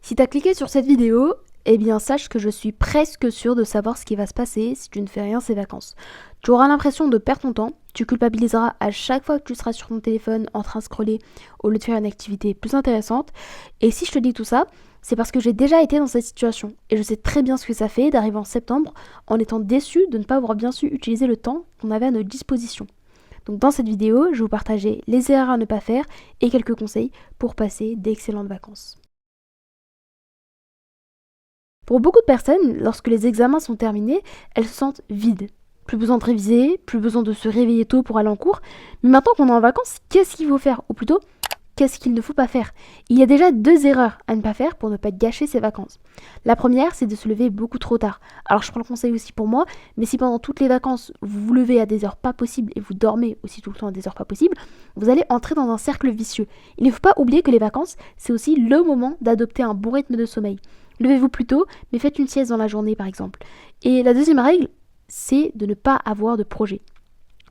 Si t'as cliqué sur cette vidéo, eh bien sache que je suis presque sûre de savoir ce qui va se passer si tu ne fais rien ces vacances. Tu auras l'impression de perdre ton temps, tu culpabiliseras à chaque fois que tu seras sur ton téléphone en train de scroller au lieu de faire une activité plus intéressante. Et si je te dis tout ça, c'est parce que j'ai déjà été dans cette situation et je sais très bien ce que ça fait d'arriver en septembre en étant déçu de ne pas avoir bien su utiliser le temps qu'on avait à notre disposition. Donc dans cette vidéo, je vais vous partager les erreurs à ne pas faire et quelques conseils pour passer d'excellentes vacances. Pour beaucoup de personnes, lorsque les examens sont terminés, elles se sentent vides. Plus besoin de réviser, plus besoin de se réveiller tôt pour aller en cours. Mais maintenant qu'on est en vacances, qu'est-ce qu'il faut faire? Ou plutôt, qu'est-ce qu'il ne faut pas faire? Il y a déjà 2 erreurs à ne pas faire pour ne pas gâcher ses vacances. La première, c'est de se lever beaucoup trop tard. Alors je prends le conseil aussi pour moi, mais si pendant toutes les vacances, vous vous levez à des heures pas possibles et vous dormez aussi tout le temps à des heures pas possibles, vous allez entrer dans un cercle vicieux. Il ne faut pas oublier que les vacances, c'est aussi le moment d'adopter un bon rythme de sommeil. Levez-vous plus tôt, mais faites une sieste dans la journée par exemple. Et la deuxième règle, c'est de ne pas avoir de projet.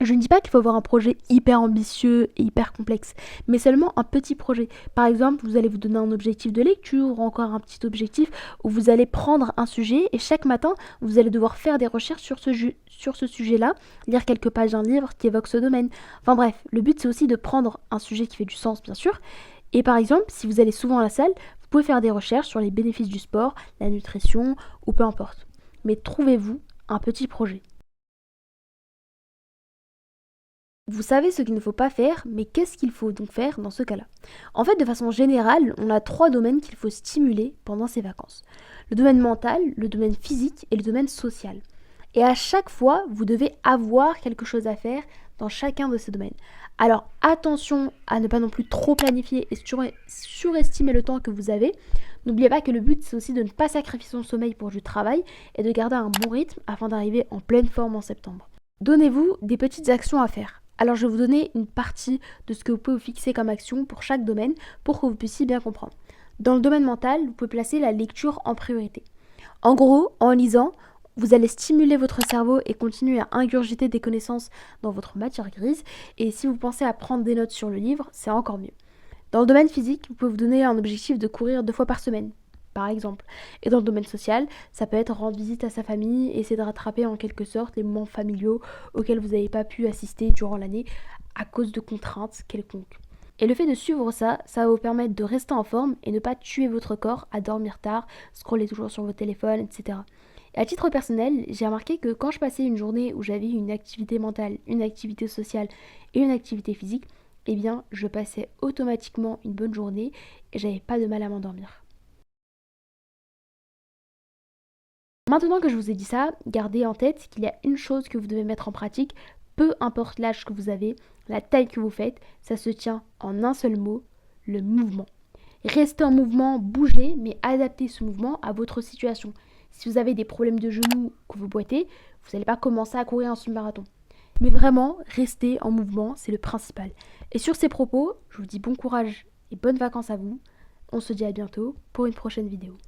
Je ne dis pas qu'il faut avoir un projet hyper ambitieux et hyper complexe, mais seulement un petit projet. Par exemple, vous allez vous donner un objectif de lecture ou encore un petit objectif où vous allez prendre un sujet et chaque matin, vous allez devoir faire des recherches sur ce sujet-là, lire quelques pages d'un livre qui évoque ce domaine. Enfin bref, le but c'est aussi de prendre un sujet qui fait du sens bien sûr. Et par exemple, si vous allez souvent à la salle, vous pouvez faire des recherches sur les bénéfices du sport, la nutrition ou peu importe. Mais trouvez-vous un petit projet. Vous savez ce qu'il ne faut pas faire, mais qu'est-ce qu'il faut donc faire dans ce cas-là? En fait, de façon générale, on a 3 domaines qu'il faut stimuler pendant ces vacances. Le domaine mental, le domaine physique et le domaine social. Et à chaque fois, vous devez avoir quelque chose à faire dans chacun de ces domaines. Alors attention à ne pas non plus trop planifier et surestimer le temps que vous avez. N'oubliez pas que le but c'est aussi de ne pas sacrifier son sommeil pour du travail et de garder un bon rythme afin d'arriver en pleine forme en septembre. Donnez-vous des petites actions à faire. Alors je vais vous donner une partie de ce que vous pouvez vous fixer comme action pour chaque domaine pour que vous puissiez bien comprendre. Dans le domaine mental, vous pouvez placer la lecture en priorité. En gros, en lisant, vous allez stimuler votre cerveau et continuer à ingurgiter des connaissances dans votre matière grise. Et si vous pensez à prendre des notes sur le livre, c'est encore mieux. Dans le domaine physique, vous pouvez vous donner un objectif de courir 2 fois par semaine, par exemple. Et dans le domaine social, ça peut être rendre visite à sa famille, essayer de rattraper en quelque sorte les moments familiaux auxquels vous n'avez pas pu assister durant l'année à cause de contraintes quelconques. Et le fait de suivre ça, ça va vous permettre de rester en forme et ne pas tuer votre corps à dormir tard, scroller toujours sur votre téléphone, etc. Et à titre personnel, j'ai remarqué que quand je passais une journée où j'avais une activité mentale, une activité sociale et une activité physique, eh bien, je passais automatiquement une bonne journée et j'avais pas de mal à m'endormir. Maintenant que je vous ai dit ça, gardez en tête qu'il y a une chose que vous devez mettre en pratique, peu importe l'âge que vous avez, la taille que vous faites, ça se tient en un seul mot, le mouvement. Restez en mouvement, bougez, mais adaptez ce mouvement à votre situation. Si vous avez des problèmes de genoux que vous boitez, vous n'allez pas commencer à courir un semi-marathon. Mais vraiment, restez en mouvement, c'est le principal. Et sur ces propos, je vous dis bon courage et bonnes vacances à vous. On se dit à bientôt pour une prochaine vidéo.